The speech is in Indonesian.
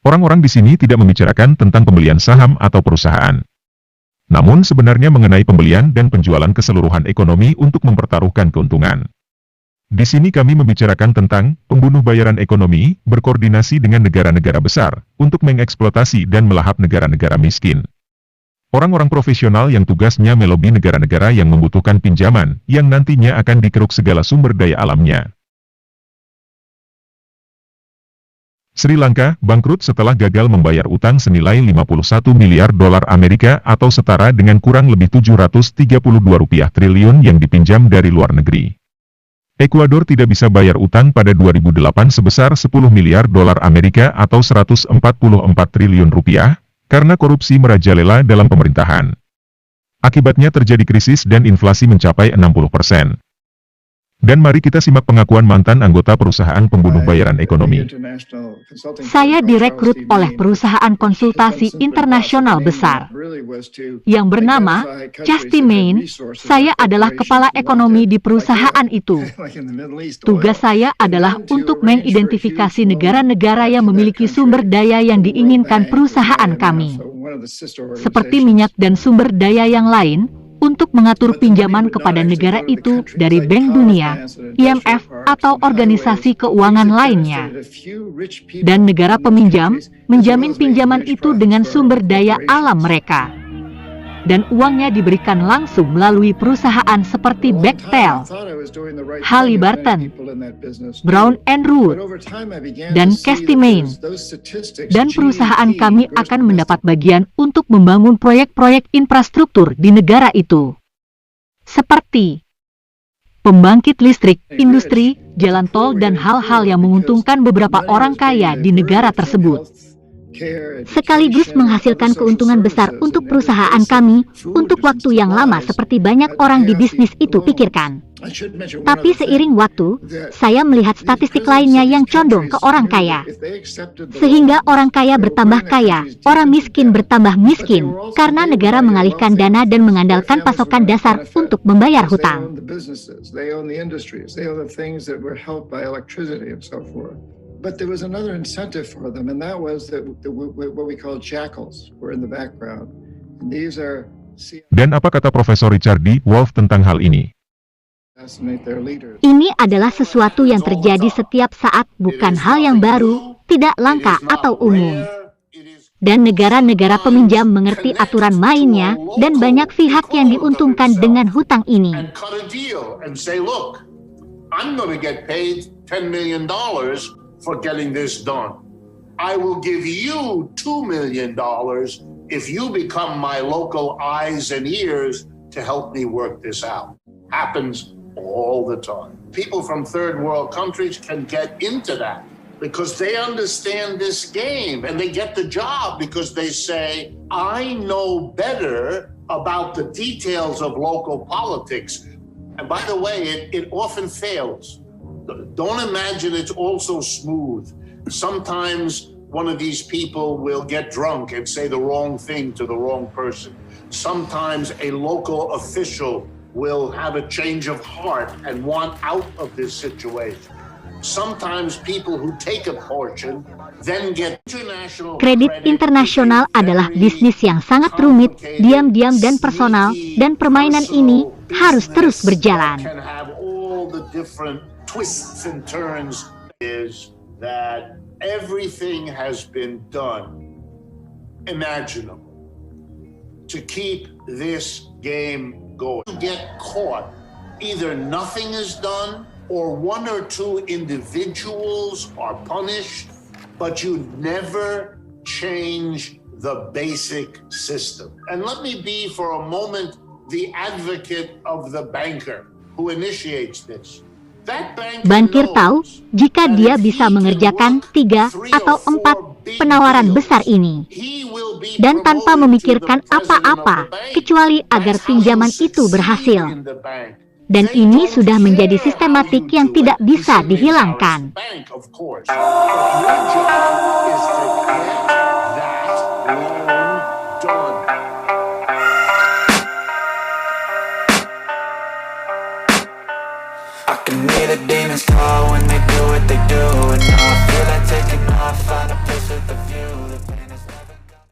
Orang-orang di sini tidak membicarakan tentang pembelian saham atau perusahaan. Namun sebenarnya mengenai pembelian dan penjualan keseluruhan ekonomi untuk mempertaruhkan keuntungan. Di sini kami membicarakan tentang pembunuh bayaran ekonomi, berkoordinasi dengan negara-negara besar, untuk mengeksploitasi dan melahap negara-negara miskin. Orang-orang profesional yang tugasnya melobi negara-negara yang membutuhkan pinjaman, yang nantinya akan dikeruk segala sumber daya alamnya. Sri Lanka bangkrut setelah gagal membayar utang senilai 51 miliar dolar Amerika atau setara dengan kurang lebih 732 rupiah triliun yang dipinjam dari luar negeri. Ekuador tidak bisa bayar utang pada 2008 sebesar 10 miliar dolar Amerika atau 144 triliun rupiah, karena korupsi merajalela dalam pemerintahan. Akibatnya terjadi krisis dan inflasi mencapai 60%. Dan mari kita simak pengakuan mantan anggota perusahaan pembunuh bayaran ekonomi. Saya direkrut oleh perusahaan konsultasi internasional besar yang bernama Justy Main. Saya adalah kepala ekonomi di perusahaan itu. Tugas saya adalah untuk mengidentifikasi negara-negara yang memiliki sumber daya yang diinginkan perusahaan kami, seperti minyak dan sumber daya yang lain, untuk mengatur pinjaman kepada negara itu dari Bank Dunia, IMF, atau organisasi keuangan lainnya. Dan negara peminjam menjamin pinjaman itu dengan sumber daya alam mereka. Dan uangnya diberikan langsung melalui perusahaan seperti Bechtel, Halliburton, Brown & Root, dan Justy Main. Dan perusahaan kami akan mendapat bagian untuk membangun proyek-proyek infrastruktur di negara itu, seperti pembangkit listrik, industri, jalan tol, dan hal-hal yang menguntungkan beberapa orang kaya di negara tersebut, sekaligus menghasilkan keuntungan besar untuk perusahaan kami untuk waktu yang lama seperti banyak orang di bisnis itu pikirkan. Tapi seiring waktu, saya melihat statistik lainnya yang condong ke orang kaya. Sehingga orang kaya bertambah kaya, orang miskin bertambah miskin, karena negara mengalihkan dana dan mengandalkan pasokan dasar untuk membayar hutang. But there was another incentive for them, and that was what we call jackals were in the background. And these are Dan apa kata Profesor Richard D. Wolff tentang hal ini? Ini adalah sesuatu yang terjadi setiap saat, bukan hal yang baru, tidak langka atau umum. Dan negara-negara peminjam mengerti aturan mainnya, dan banyak pihak yang diuntungkan dengan hutang ini. For getting this done. I will give you $2 million if you become my local eyes and ears to help me work this out. Happens all the time. People from third world countries can get into that because they understand this game, and they get the job because they say, I know better about the details of local politics. And by the way, it often fails. Don't imagine it's all so smooth. Sometimes one of these people will get drunk and say the wrong thing to the wrong person. Sometimes a local official will have a change of heart and want out of this situation. Sometimes people who take a portion then get international. Kredit internasional adalah bisnis yang sangat rumit, diam-diam dan personal, dan permainan ini harus terus berjalan. Twists and turns is that everything has been done imaginable to keep this game going. You get caught, either nothing is done or one or two individuals are punished, but you never change the basic system. And let me be for a moment the advocate of the banker who initiates this. Bankir tahu jika dia bisa mengerjakan 3 atau 4 penawaran besar ini, dan tanpa memikirkan apa-apa kecuali agar pinjaman itu berhasil. Dan ini sudah menjadi sistematik yang tidak bisa dihilangkan. The demons call when they do what they do.